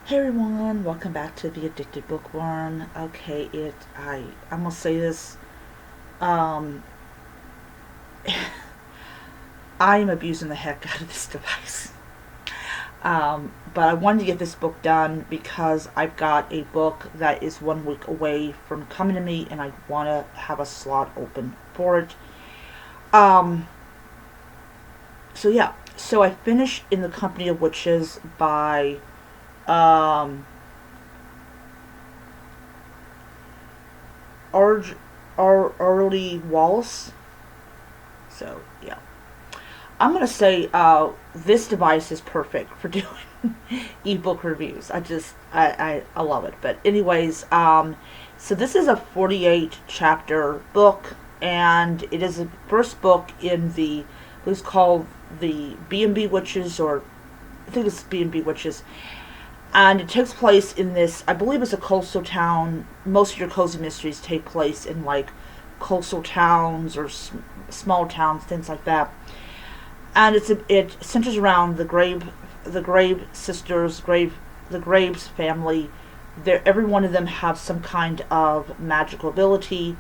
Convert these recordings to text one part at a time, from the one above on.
Hey everyone, welcome back to the Addicted Bookworm. Okay, I'm gonna say this. Um, I am abusing the heck out of this device. But I wanted to get this book done because I've got a book that is 1 week away from coming to me, and I want to have a slot open for it. Um, so I finished In the Company of Witches by um, Auralee Wallace. So yeah, I'm gonna say this device is perfect for doing ebook reviews. I love it. But anyways, so this is a 48 chapter book, and it is the first book in the who's called the B&B Witches, or I think it's B&B Witches, and it takes place in this, I believe it's a coastal town. Most of your cozy mysteries take place in like coastal towns or small towns, things like that. And it centers around the Grave sisters, the Graves family. Every one of them have some kind of magical ability,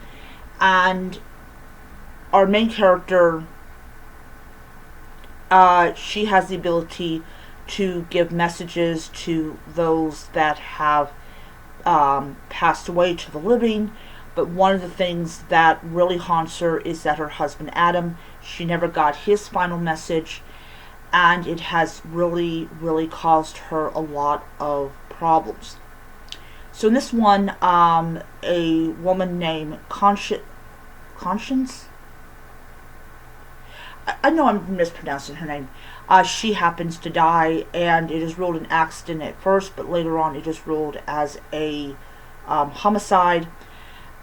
and our main character, she has the ability to give messages to those that have passed away, to the living. But one of the things that really haunts her is that her husband Adam, she never got his final message, and it has really, really caused her a lot of problems. So in this one, a woman named Conscience, I know I'm mispronouncing her name. She happens to die, and it is ruled an accident at first, but later on it is ruled as a homicide.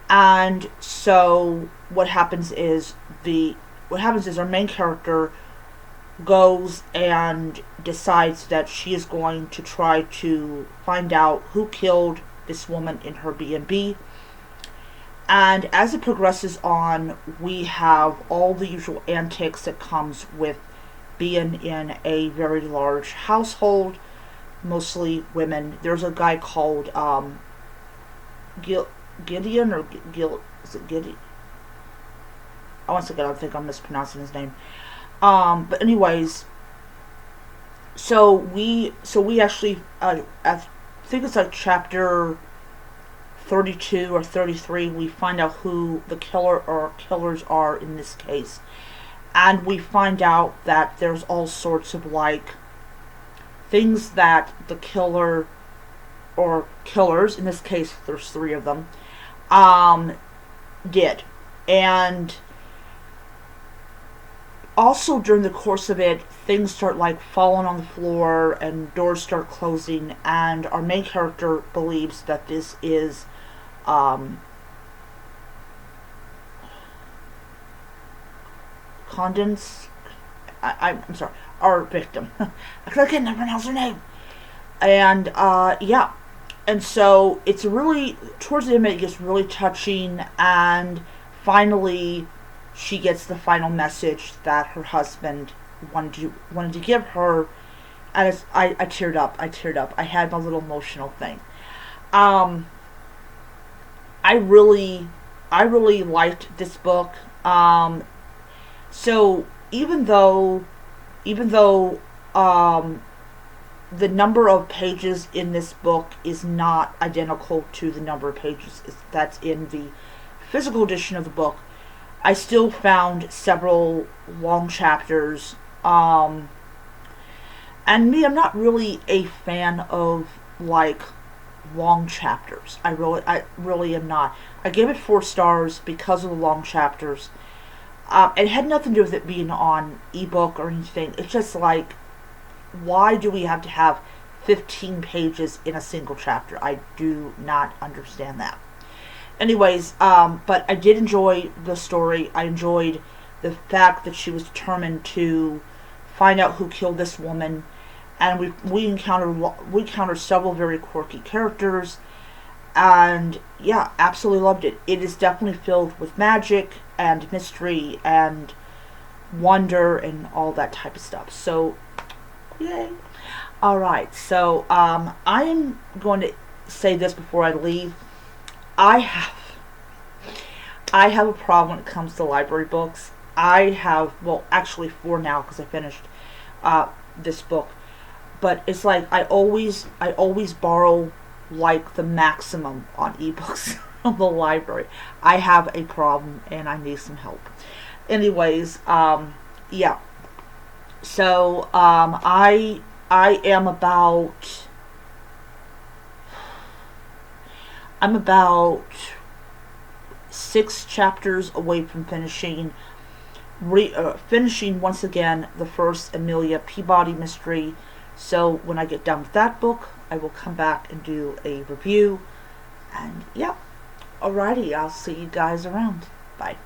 And so what happens is our main character goes and decides that she is going to try to find out who killed this woman in her B&B. And as it progresses on, we have all the usual antics that comes with being in a very large household, mostly women. There's a guy called Gideon, or is it Gideon? Once again, I think I'm mispronouncing his name. But anyways, so we actually, I think it's like chapter 32 or 33, we find out who the killer or killers are in this case. And we find out that there's all sorts of like things that the killer or killers, in this case there's 3 of them, did. And also during the course of it, things start like falling on the floor and doors start closing, and our main character believes that this is Condens. I'm sorry, our victim. I can't pronounce her name. And yeah, and so it's really, towards the end it gets really touching, and finally she gets the final message that her husband wanted to give her, and I teared up. I had my little emotional thing. Um, I really liked this book. So even though the number of pages in this book is not identical to the number of pages that's in the physical edition of the book, I still found several long chapters. And me, I'm not really a fan of like long chapters. I really am not. I gave it 4 stars because of the long chapters. It had nothing to do with it being on ebook or anything. It's just like, why do we have to have 15 pages in a single chapter? I do not understand that. Anyways, but I did enjoy the story. I enjoyed the fact that she was determined to find out who killed this woman, and we encountered several very quirky characters, and yeah, absolutely loved it. It is definitely filled with magic and mystery and wonder and all that type of stuff. So, yay. All right, so I am going to say this before I leave. I have I have a problem when it comes to library books. I have, well, actually four now because I finished this book. But it's like I always borrow like the maximum on ebooks from the library. I have a problem and I need some help. Anyways, yeah. So I am about I'm about 6 chapters away from finishing once again the first Amelia Peabody mystery. So when I get done with that book, I will come back and do a review. And yeah, alrighty, I'll see you guys around. Bye.